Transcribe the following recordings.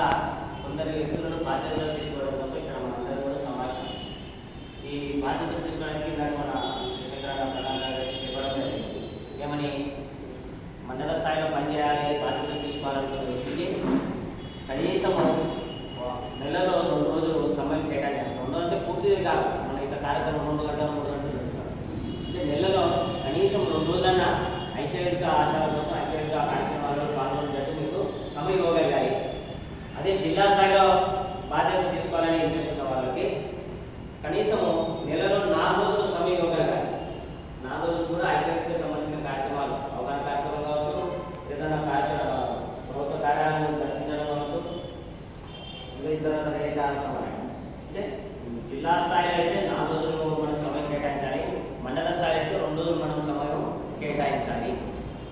విధంగా కొందరు వ్యక్తులను బాధ్యతలు తీసుకోవడం కోసం ఇక్కడ మనందరూ కూడా సమాచారం ఈ బాధ్యతలు తీసుకోవడానికి దాన్ని మన శివశంకర ప్రధాన చెప్పడం జరిగింది. ఏమని మండల స్థాయిలో పనిచేయాలి, బాధ్యతలు తీసుకోవాలనుకున్న వ్యక్తికి కనీసం నెలలో 2 రోజులు సమయం కేటాయించాలి. 2 రోజులు అంటే పూర్తిగా కాదు, మన ఇక కార్యక్రమం 2 గంటలు 3 గంటలు జరుగుతాం అంటే నెలలో కనీసం 2 రోజులన్నా ఐక్యవేదిక ఆశాల కోసం ఐక్యవేదిక కార్యక్రమాల్లో పాల్గొనేటట్టు మీకు సమయం ఇవ్వగలిగాయి. అదే జిల్లా స్థాయిలో బాధ్యత తీసుకోవాలని ఇంట్రెస్ట్ ఉన్న వాళ్ళకి కనీసం నెలలో 4 రోజులు సమయం ఇవ్వగలిగాయి. 4 రోజులు కూడా ఐక్యవేదికకు సంబంధించిన కార్యక్రమాలు, అవగాహన కార్యక్రమం కావచ్చు, ఏదైనా ప్రభుత్వ కార్యాలయాలను దర్శించడం కావచ్చు, ఇతర కార్యక్రమాలు. అంటే జిల్లా స్థాయిలో అయితే 4 రోజులు మనం సమయం కేటాయించాలి, మండల స్థాయిలో అయితే 2 రోజులు మనం సమయం కేటాయించాలి.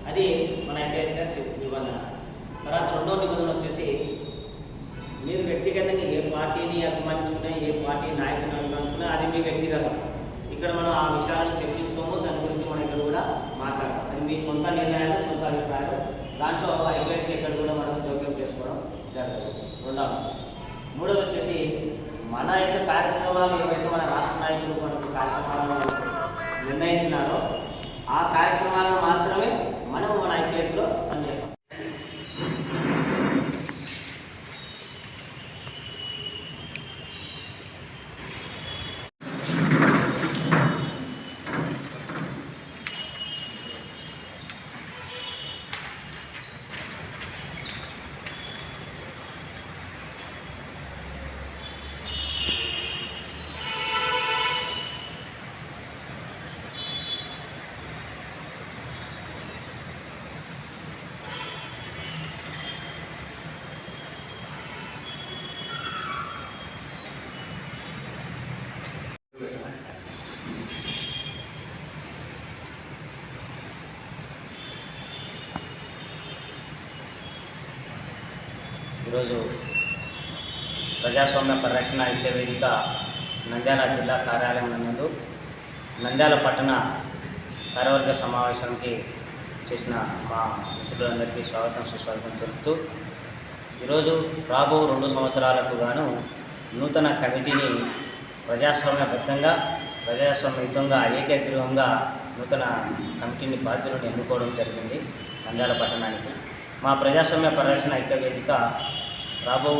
అది మన ఐక్యవేదిక నిబంధన. తర్వాత రెండో నిబంధన వచ్చేసి మీరు వ్యక్తిగతంగా ఏ పార్టీని అభిమానించుకున్నా, ఏ పార్టీ నాయకుని అభిమానించుకున్నా అది మీ వ్యక్తిగతం. ఇక్కడ మనం ఆ విషయాలను చర్చించుకోము, దాని గురించి మనం ఇక్కడ కూడా మాట్లాడతాం. అది మీ సొంత నిర్ణయాలు, సొంత అభిప్రాయాలు. దాంట్లో ఐక్యవేదిక ఇక్కడ కూడా మనం జోక్యం చేసుకోవడం జరుగుతుంది. రెండవది. మూడవది వచ్చేసి మన యొక్క కార్యక్రమాలు ఏవైతే మన రాష్ట్ర నాయకులు మనకు కార్యక్రమాలను నిర్ణయించినారో ఆ కార్యక్రమాలను మాత్రమే మనం మన ఐక్యవేదికలో పనిచేస్తాం. ఈరోజు ప్రజాస్వామ్య పరిరక్షణ ఐక్యవేదిక నంద్యాల జిల్లా కార్యాలయం నందు నంద్యాల పట్టణ కార్యవర్గ సమావేశానికి చేసిన మా మిత్రులందరికీ స్వాగతం సుస్వాగతం తెలుపుతూ ఈరోజు రాబో 2 సంవత్సరాలకు గాను నూతన కమిటీని ప్రజాస్వామ్యబద్ధంగా ప్రజాస్వామ్యయుతంగా ఏకగ్రీవంగా నూతన కమిటీని బాధ్యులను ఎన్నుకోవడం జరిగింది నంద్యాల పట్టణానికి. మా ప్రజాస్వామ్య పరిరక్షణ ఐక్యవేదిక రాబో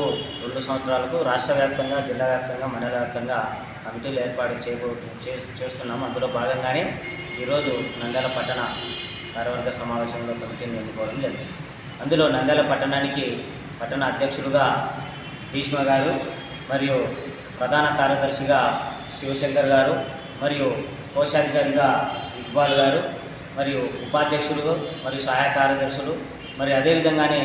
2 సంవత్సరాలకు రాష్ట్ర వ్యాప్తంగా, జిల్లా వ్యాప్తంగా, మండల వ్యాప్తంగా కమిటీలు ఏర్పాటు చేస్తున్నాము. అందులో భాగంగానే ఈరోజు నంద్యాల పట్టణ కార్యవర్గ సమావేశంలో కమిటీని ఎన్నుకోవడం జరిగింది. అందులో నంద్యాల పట్టణానికి పట్టణ అధ్యక్షులుగా భీష్మ గారు, మరియు ప్రధాన కార్యదర్శిగా శివశంకర్ గారు, మరియు కోశాధికారిగా ఇక్బాల్ గారు, మరియు ఉపాధ్యక్షులు మరియు సహాయ కార్యదర్శులు, మరి అదేవిధంగానే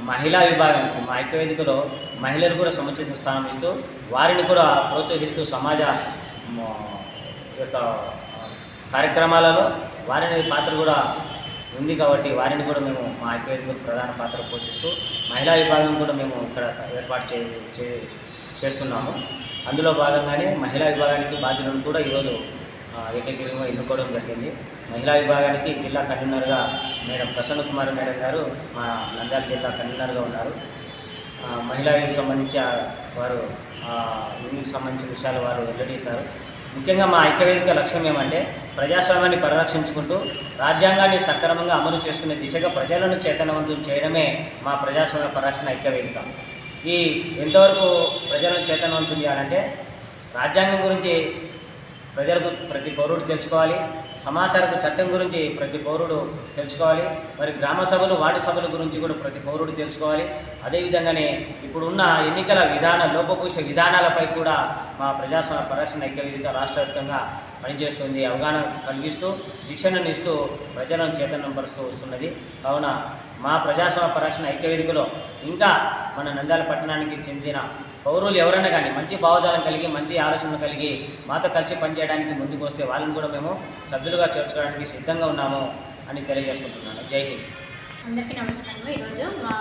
మహిళా విభాగానికి మా ఐక్యవేదికలో మహిళలు కూడా సముచిత స్థానం ఇస్తూ వారిని కూడా ప్రోత్సహిస్తూ సమాజ యొక్క కార్యక్రమాలలో వారిని పాత్ర కూడా ఉంది కాబట్టి వారిని కూడా మేము మా ఐక్యవేదికలో ప్రధాన పాత్ర పోషిస్తూ మహిళా విభాగం కూడా మేము ఇక్కడ ఏర్పాటు చేస్తున్నాము. అందులో భాగంగానే మహిళా విభాగానికి బాధ్యులను కూడా ఈరోజు ఏకగ్రీవంగా ఎన్నుకోవడం జరిగింది. మహిళా విభాగానికి జిల్లా కన్వీనర్గా మేడం ప్రసన్న కుమార్ మేడం గారు మా నంద్యాల జిల్లా కన్వీనర్గా ఉన్నారు. మహిళలకు సంబంధించి వారు యూనిట్కి సంబంధించిన విషయాలు వారు వెల్లడిస్తారు. ముఖ్యంగా మా ఐక్యవేదిక లక్ష్యం ఏమంటే ప్రజాస్వామ్యాన్ని పరిరక్షించుకుంటూ రాజ్యాంగాన్ని సక్రమంగా అమలు చేసుకునే దిశగా ప్రజలను చైతన్యవంతం చేయడమే మా ప్రజాస్వామ్య పరిరక్షణ ఐక్యవేదిక. ఈ ఎంతవరకు ప్రజలను చైతన్యవంతం చేయాలంటే రాజ్యాంగం గురించి ప్రజలకు ప్రతి పౌరుడు తెలుసుకోవాలి, సమాచార చట్టం గురించి ప్రతి పౌరుడు తెలుసుకోవాలి, మరి గ్రామ సభలు వార్డు సభల గురించి కూడా ప్రతి పౌరుడు తెలుసుకోవాలి. అదేవిధంగానే ఇప్పుడున్న ఎన్నికల లోపభూయిష్ట విధానాలపై కూడా మా ప్రజాస్వామ్య పరిరక్షణ ఐక్యవేదిక రాష్ట్ర వ్యాప్తంగా పనిచేస్తుంది. అవగాహన కలిగిస్తూ శిక్షణను ఇస్తూ ప్రజలను చైతన్యపరుస్తూ వస్తున్నది. కావున మా ప్రజాస్వామ్య పరిరక్షణ ఐక్యవేదికలో ఇంకా మన నంద్యాల పట్టణానికి చెందిన పౌరులు ఎవరైనా కానీ మంచి భావజాలం కలిగి, మంచి ఆలోచన కలిగి మాతో కలిసి పనిచేయడానికి ముందుకు వస్తే వాళ్ళని కూడా మేము సభ్యులుగా చేర్చుకోవడానికి సిద్ధంగా ఉన్నాము అని తెలియజేసుకుంటున్నాను. జై హింద్. అందరికీ నమస్కారం. ఈరోజు మా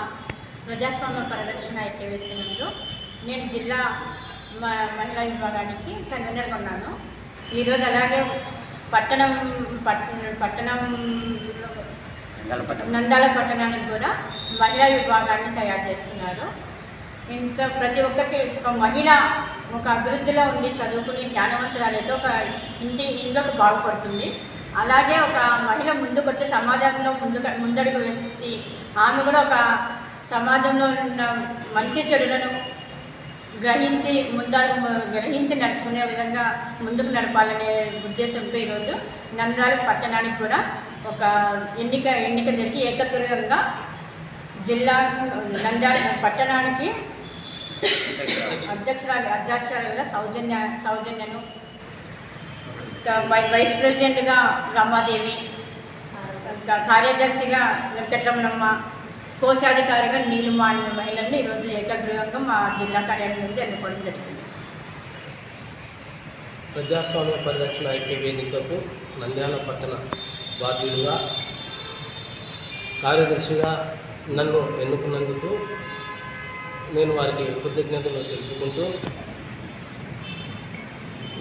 ప్రజాస్వామ్య పరిరక్షణ ఐక్యవేదిక నందు నేను జిల్లా మహిళా విభాగానికి కన్వీనర్గా ఉన్నాను. ఈరోజు అలాగే నంద్యాల పట్టణానికి కూడా మహిళా విభాగాన్ని తయారు చేస్తున్నారు. ఇంకా ప్రతి ఒక్కటి ఒక మహిళ ఒక అభివృద్ధిలో ఉండి చదువుకుని జ్ఞానవంతురాలైతే ఒక ఇంట్లోకి బాగుపడుతుంది. అలాగే ఒక మహిళ ముందుకు వచ్చే సమాజంలో ముందడుగు వేసి ఆమె కూడా ఒక సమాజంలో ఉన్న మంచి చెడులను గ్రహించి నడుచుకునే విధంగా ముందుకు నడపాలనే ఉద్దేశంతో ఈరోజు నంద్యాల పట్టణానికి కూడా ఒక ఎన్నిక జరిగి ఏకగ్రీవంగా జిల్లా నంద్యాల పట్టణానికి అధ్యక్షురాలుగా సౌజన్యను, వైస్ ప్రెసిడెంట్గా రమాదేవి, కార్యదర్శిగా వెంకటరమణమ్మ, కోశాధికారిగా నీలిమా అనే మహిళల్ని ఈరోజు ఏకగ్రీవంగా మా జిల్లా కార్యాలయం నుండి ఎన్నుకోవడం జరిగింది. ప్రజాస్వామ్య పరిరక్షణ ఐక్య వేదికకు నంద్యాల పట్టణ బాధ్యులుగా కార్యదర్శిగా నన్ను ఎన్నుకున్నందుకు నేను వారికి కృతజ్ఞతలు తెలుపుకుంటూ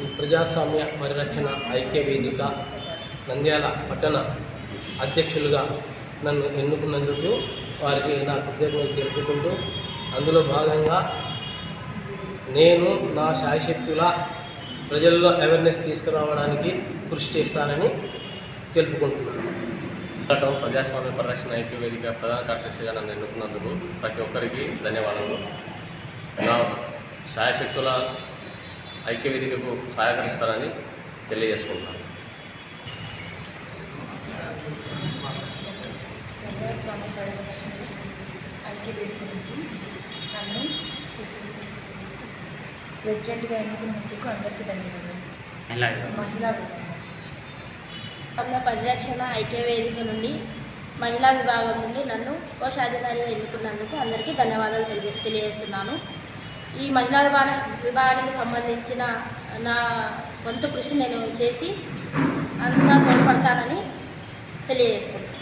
ఈ ప్రజాస్వామ్య పరిరక్షణ ఐక్య వేదిక నంద్యాల పట్టణ అధ్యక్షులుగా నన్ను ఎన్నుకున్నందుకు వారికి నా కృతజ్ఞతలు తెలుపుకుంటూ అందులో భాగంగా నేను నా శాయశక్తుల ప్రజల్లో అవేర్నెస్ తీసుకురావడానికి కృషి చేస్తానని తెలుపుకుంటున్నాను. ప్రజాస్వామ్య పరిరక్షణ ఐక్య వేదిక ప్రధాన కార్యదర్శిగా నన్ను ఎన్నుకున్నందుకు ప్రతి ఒక్కరికి ధన్యవాదాలు. నా శాయశక్తుల ఐక్య వేదికకు సహకరిస్తారని తెలియజేసుకుంటున్నాను. ప్రజాస్వామ్య పరిరక్షణ ఐక్య వేదిక నుండి నన్ను ప్రెసిడెంట్గా ఎన్నుకున్నందుకు అందరికీ ధన్యవాదాలు. మహిళా పరిరక్షణ ఐక్య వేదిక నుండి మహిళా విభాగం నుండి నన్ను కోశాధికారిగా ఎన్నుకున్నందుకు అందరికీ ధన్యవాదాలు తెలియజేస్తున్నాను. ఈ మహిళా విభాగానికి సంబంధించిన నా వంతు కృషి నేను చేసి అంతా తోడ్పడతానని తెలియజేసుకుంటాను.